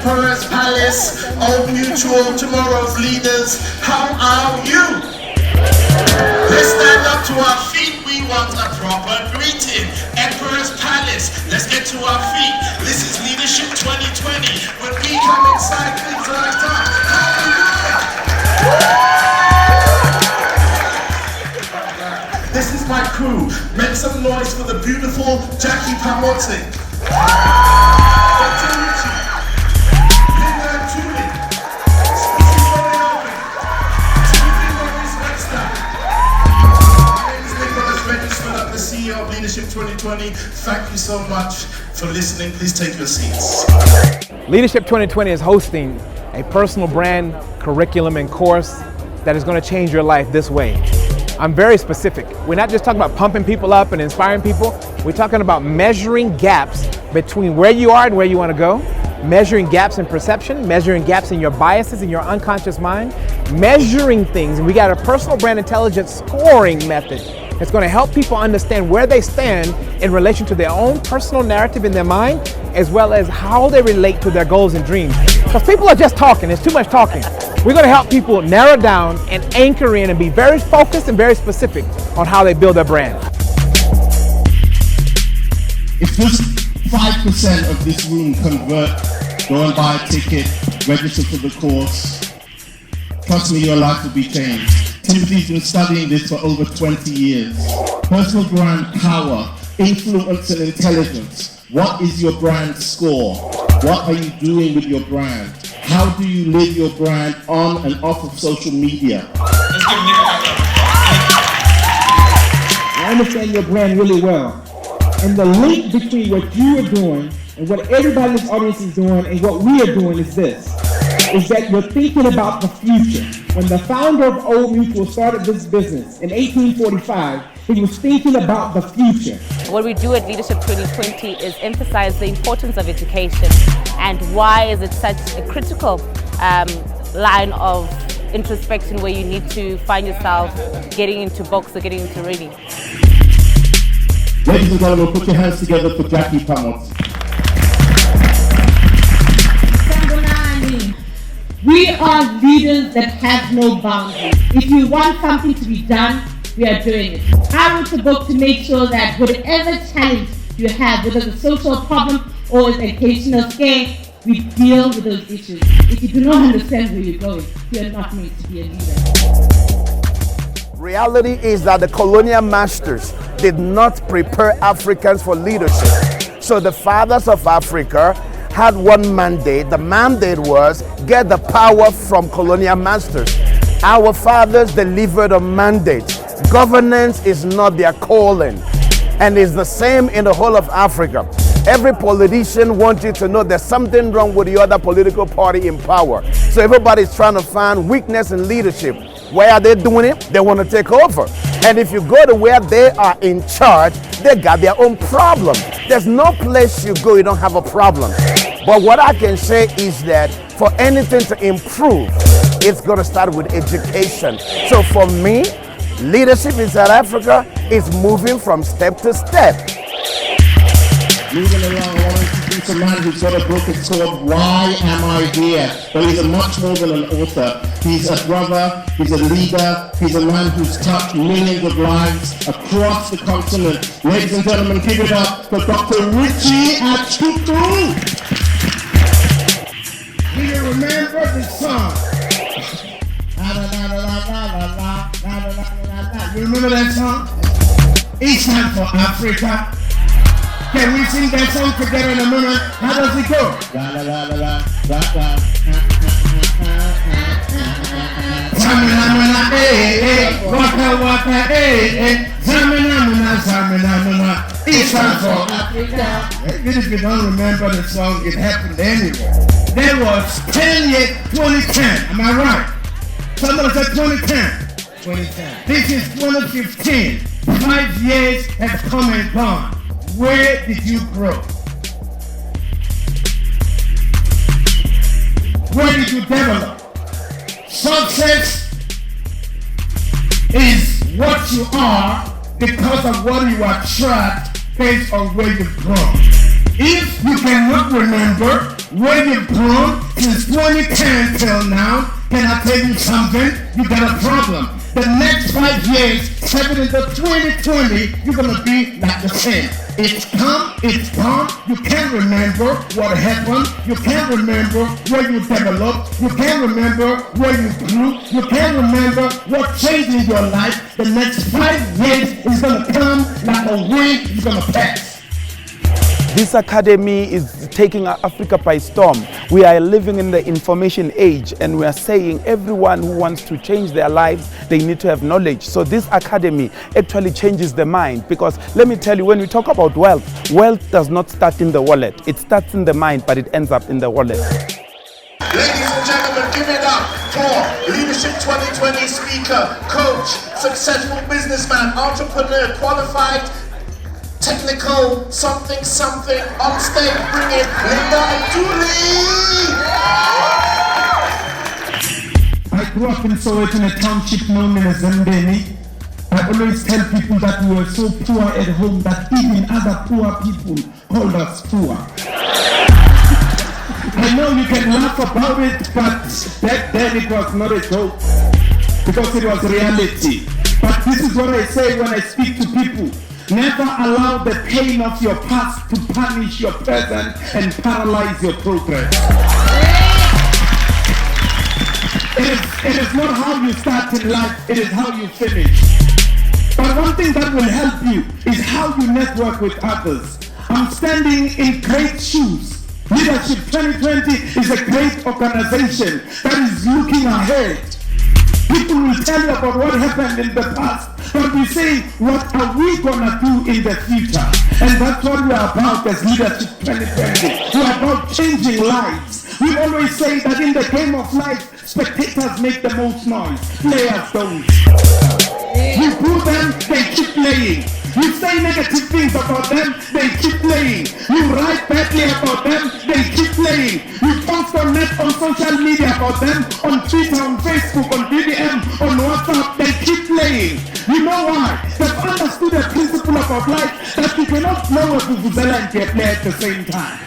Emperor's Palace, Old Mutual, tomorrow's leaders, how are you? Let's stand up to our feet, we want a proper greeting. Emperor's Palace, let's get to our feet. This is Leadership 2020. When we come inside, things like that. This is my crew. Make some noise for the beautiful Jackie Pamote. The CEO of Leadership 2020. Thank you so much for listening. Please take your seats. Leadership 2020 is hosting a personal brand curriculum and course that is going to change your life this way. I'm very specific. We're not just talking about pumping people up and inspiring people. We're talking about measuring gaps between where you are and where you want to go, measuring gaps in perception, measuring gaps in your biases in your unconscious mind, measuring things. And we got a personal brand intelligence scoring method. It's going to help people understand where they stand in relation to their own personal narrative in their mind, as well as how they relate to their goals and dreams. Because people are just talking, it's too much talking. We're going to help people narrow down and anchor in and be very focused and very specific on how they build their brand. If just 5% of this room convert, go and buy a ticket, register for the course, trust me, your life will be changed. Timothy's been studying this for over 20 years. Personal brand power, influence and intelligence. What is your brand score? What are you doing with your brand? How do you live your brand on and off of social media? I understand your brand really well. And the link between what you are doing and what everybody in this audience is doing and what we are doing is this. Is that you're thinking about the future. When the founder of Old Mutual started this business in 1845, he was thinking about the future. What we do at Leadership 2020 is emphasize the importance of education and why is it such a critical line of introspection where you need to find yourself getting into books or getting into reading. Ladies and gentlemen, put your hands together for Jackie Pamote. We are leaders that have no boundaries. If you want something to be done, we are doing it. I wrote a book to make sure that whatever challenge you have, whether it's a social problem or an educational scale, we deal with those issues. If you do not understand where you're going, you are not meant to be a leader. Reality is that the colonial masters did not prepare Africans for leadership. So the fathers of Africa had one mandate. The mandate was get the power from colonial masters. Our fathers delivered a mandate. Governance is not their calling, and it's the same in the whole of Africa. Every politician wants you to know there's something wrong with the other political party in power. So everybody's trying to find weakness in leadership. Where are they doing it? They want to take over. And if you go to where they are in charge, they got their own problem. There's no place you go you don't have a problem. But what I can say is that for anything to improve, it's going to start with education. So for me, leadership in South Africa is moving from step to step. Moving along, I want to introduce a man who's got a book. It's called Why Am I Here? But he's a much more than an author. He's a brother, he's a leader, he's a man who's touched millions of lives across the continent. Ladies and gentlemen, give it up for Dr. Richie Achukwu. Do you remember the song? You remember that song? It's time for Africa. Can we sing that song together in a minute? How does it go? La la la la la la la. Samina mina waka waka Samina mina. It's time for Africa. Even if you don't remember the song, it happened anyway. That was 10 years, 2010. Am I right? Somebody said 2010. 2010. This is 2015. 5 years have come and gone. Where did you grow? Where did you develop? Success is what you are because of what you attract based on where you've grown. If you cannot remember where you've grown since 2010 till now, can I tell you something? You got a problem. The next 5 years, 7 into 2020, you're gonna be like the same. It's come, it's gone. You can't remember what happened. You can't remember where you developed. You can't remember where you grew. You can't remember what changed in your life. The next 5 years is gonna come like a wind. It's gonna pass. This academy is taking Africa by storm. We are living in the information age, and we are saying everyone who wants to change their lives, they need to have knowledge. So this academy actually changes the mind, because let me tell you, when we talk about wealth, wealth does not start in the wallet. It starts in the mind, but it ends up in the wallet. Ladies and gentlemen, give it up for Leadership 2020 speaker, coach, successful businessman, entrepreneur, qualified, technical, something, on stage, bring it, Linda Dooley! I grew up in Soweto in a township known as Zambeni. I always tell people that we were so poor at home that even other poor people called us poor. I know you can laugh about it, but back then it was not a joke, because it was reality. But this is what I say when I speak to people. Never allow the pain of your past to punish your present and paralyze your progress. It is not how you start in life, it is how you finish. But one thing that will help you is how you network with others. I'm standing in great shoes. Leadership 2020 is a great organization that is looking ahead. People will tell you about what happened in the past, but we say, what are we gonna do in the future? And that's what we are about as Leadership 2020. We are about changing lives. We always say that in the game of life, spectators make the most noise, players don't. You boo them, they keep playing. You say negative things about them, they keep playing. You write badly about them, they keep playing. You post on net, on social media about them, on Twitter, on Facebook, on BBM, on WhatsApp, they keep playing. You know why? They've understood a principle about life, that you cannot blow a vuvuzela and get play at the same time.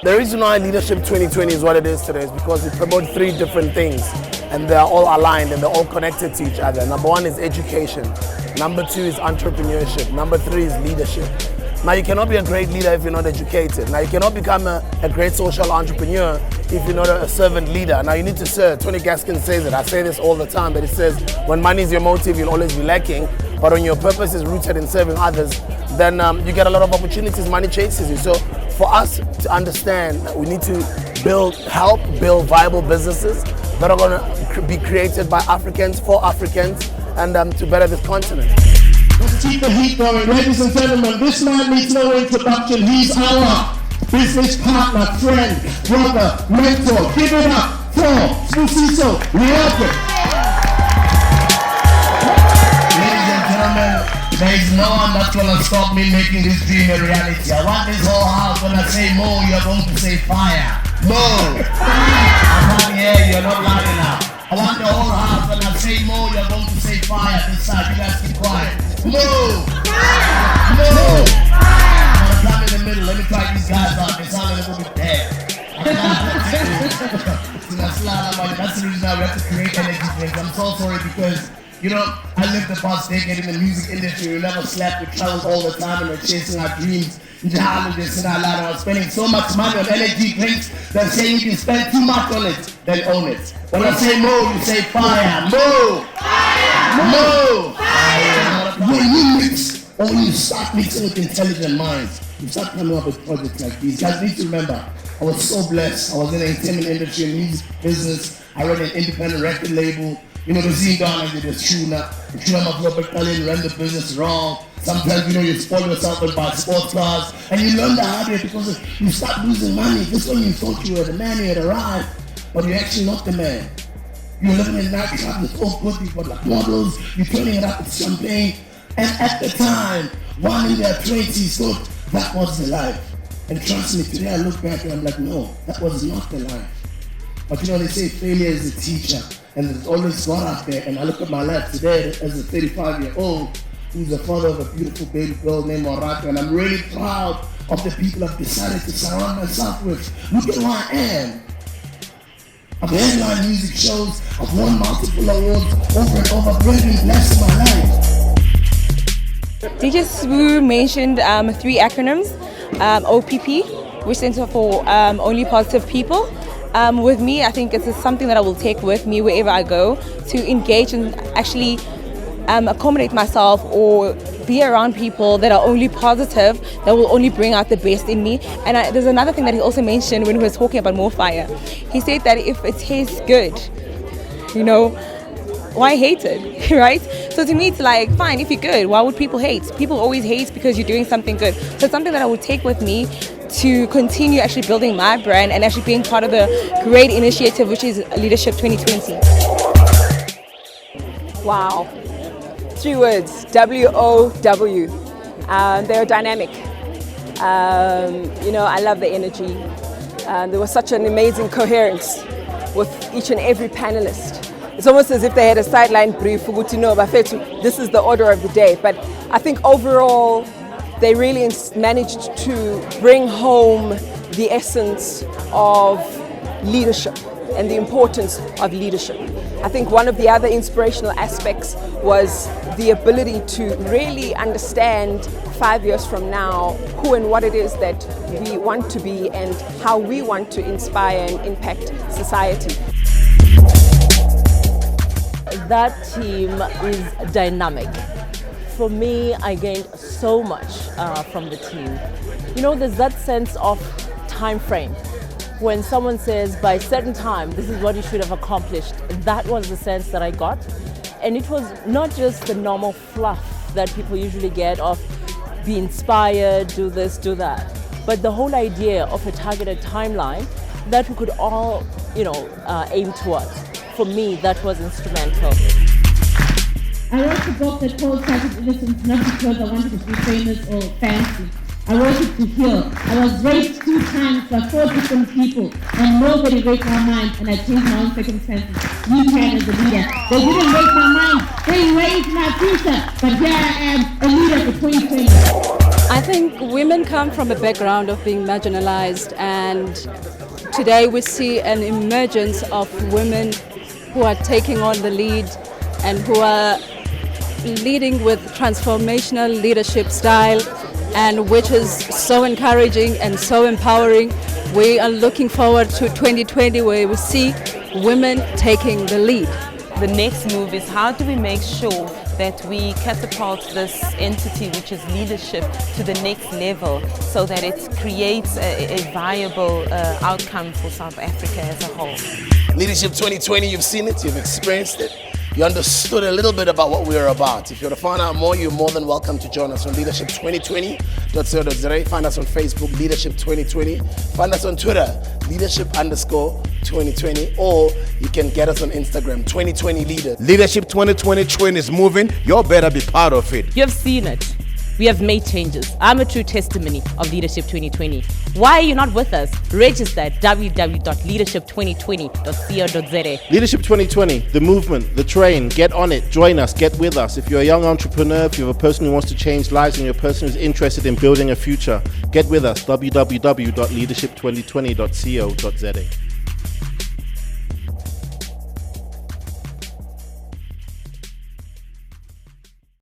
The reason why Leadership 2020 is what it is today is because we promote 3 different things, and they're all aligned and they're all connected to each other. Number 1 is education. Number 2 is entrepreneurship. Number 3 is leadership. Now, you cannot be a great leader if you're not educated. Now, you cannot become a great social entrepreneur if you're not a servant leader. Now, you need to serve. Tony Gaskin says it. I say this all the time, but it says, when money is your motive, you'll always be lacking. But when your purpose is rooted in serving others, then you get a lot of opportunities, money chases you. So for us to understand that we need to help build viable businesses that are going to be created by Africans, for Africans, and to better this continent. Let's keep the heat going. Ladies and gentlemen, this man needs no introduction. He's our business partner, friend, brother, mentor. Give it up for Spusiso. Welcome. Ladies and gentlemen, there is no one that's gonna stop me making this dream a reality. I want this whole house, when I say Mo, you're going to say fire. Mo! I can't hear you, you're not loud enough. I want the whole house, when I say Mo, you're going to say fire. This side, you guys keep quiet. Mo! Mo! I'm gonna come in the middle, let me try these guys out. They sound a little bit dead. That's the reason why we have to create energy drinks. I'm so sorry because, you know, I lived the past decade in the music industry. We never slept, we traveled all the time and we're chasing our dreams. I was spending so much money on energy drinks that saying you can spend too much on it, then own it. When I say Mo, you say fire. Mo! Fire! Mo! Fire! When you mix, or when you start mixing with intelligent minds, you start coming up with projects like these. Guys need to remember, I was so blessed. I was in the entertainment industry and music business. I ran an independent record label. You know, the Z Ghana did a tuna. The tuna of Robert Cullen ran the business wrong. Sometimes, you know, you spoil yourself with bad sports cars. And you learn the hard way because you start losing money. Just when you thought you were the man, you had arrived. But you're actually not the man. You're living in that club with all good people like models. You're turning it up with champagne. And at the time, one in their 20s thought that was the life. And trust me, today I look back and I'm like, no, that was not the life. But you know, they say failure is a teacher. And there's always God out there. And I look at my life today as a 35-year-old. who's the father of a beautiful baby girl named Morato, and I'm really proud of the people I've decided to surround myself with. Look at who I am. I've headlined music shows, I've won multiple awards over and over, bringing blessed my life. DJ Swoo mentioned 3 acronyms, OPP, which stands for Only Positive People. With me, I think it's something that I will take with me wherever I go to engage and actually accommodate myself or be around people that are only positive, that will only bring out the best in me. And there's another thing that he also mentioned when he was talking about More Fire. He said that if it tastes good, you know, why hate it, right? So to me, it's like, fine, if you're good, why would people hate? People always hate because you're doing something good. So it's something that I would take with me to continue actually building my brand and actually being part of the great initiative, which is Leadership 2020. Wow. 3 words, W-O-W. They're dynamic. You know, I love the energy. There was such an amazing coherence with each and every panelist. It's almost as if they had a sideline brief, this is the order of the day. But I think overall, they really managed to bring home the essence of leadership and the importance of leadership. I think one of the other inspirational aspects was the ability to really understand 5 years from now who and what it is that we want to be and how we want to inspire and impact society. That team is dynamic. For me, I gained so much from the team. You know, there's that sense of time frame. When someone says by a certain time, this is what you should have accomplished, that was the sense that I got. And it was not just the normal fluff that people usually get of be inspired, do this, do that, but the whole idea of a targeted timeline that we could all, you know, aim towards. For me, that was instrumental. I wrote a book that called Sacred Innocence not because I wanted to be famous or fancy. I wrote it to heal. I was raped 2 times by 4 different people, and nobody raped my mind, and I changed my own circumstances. You can as a leader. They didn't rape my mind, they raped my future, but here I am, a leader for 2020. I think women come from a background of being marginalized, and today we see an emergence of women who are taking on the lead and who are leading with transformational leadership style, and which is so encouraging and so empowering. We are looking forward to 2020 where we see women taking the lead. The next move is how do we make sure that we catapult this entity, which is leadership, to the next level so that it creates a viable outcome for South Africa as a whole. Leadership 2020, you've seen it, you've experienced it. You understood a little bit about what we're about. If you want to find out more, you're more than welcome to join us on leadership2020.co.za. Find us on Facebook, Leadership 2020. Find us on Twitter, Leadership_2020. Or you can get us on Instagram, 2020 Leader. Leadership 2020 train is moving. You better be part of it. You have seen it. We have made changes. I'm a true testimony of Leadership 2020. Why are you not with us? Register at www.leadership2020.co.za. Leadership 2020, the movement, the train. Get on it, join us, get with us. If you're a young entrepreneur, if you're a person who wants to change lives and you're a person who's interested in building a future, get with us, www.leadership2020.co.za.